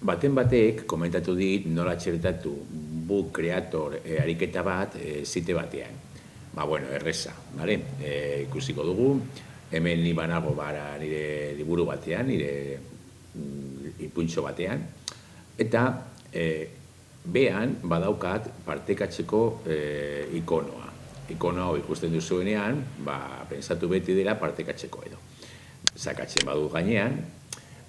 baten batek komentatu dit nola txertatu book creator ariketa bat zite batean. Bueno, erreza, bale? Ikusiko dugu, hemen ni banago nire liburu batean, nire ipuntxo batean, eta behan badaukat partekatzeko ikonoa. Ikonoa ikusten duzuenean, pensatu beti dela partekatzeko edo. Sakatzen badu gainean,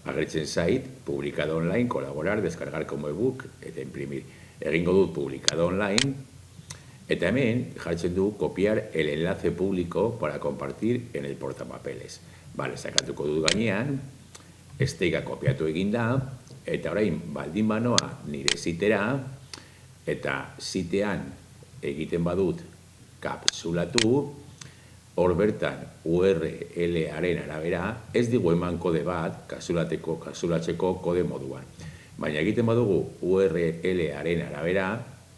agertzen zait, publicado online, colaborar, descargar como ebook, eta imprimir. Egingo dut publicado online, eta hemen jartzen du copiar el enlace público para compartir en el portapapeles. Bale, sakatuko dut gainean, esteka kopiatu eginda, eta orain baldin banoa nire zitera, eta zitean egiten badut kapsulatu, hor bertan URL-aren arabera, ez digu eman kode bat kapsulatzeko kode moduan. Baina egiten badugu URL-aren arabera,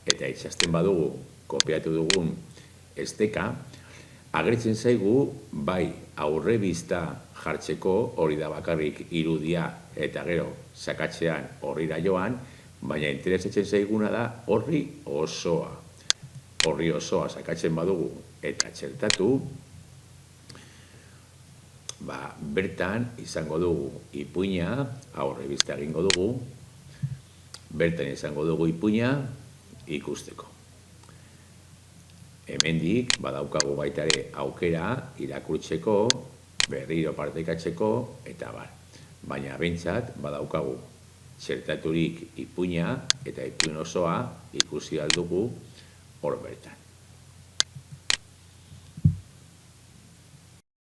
eta itxasten badugu kopiatu dugun esteka, agertzen zaigu bai aurrebista jartzeko, hori da bakarrik irudia eta gero sakatzean horrira joan, baina interesatzen zaiguna da horri osoa. Horri osoa sakatzen badugu eta txertatu, bertan izango dugu ipuina, aurrebista egingo dugu, bertan izango dugu ipuina ikusteko. Hemendik badaukagu baita ere aukera irakurtzeko, berriro partekatzeko eta bar. Baina bentsat badaukagu txertaturik ipuina eta ipuin osoa ikusi aldugu hor bertan.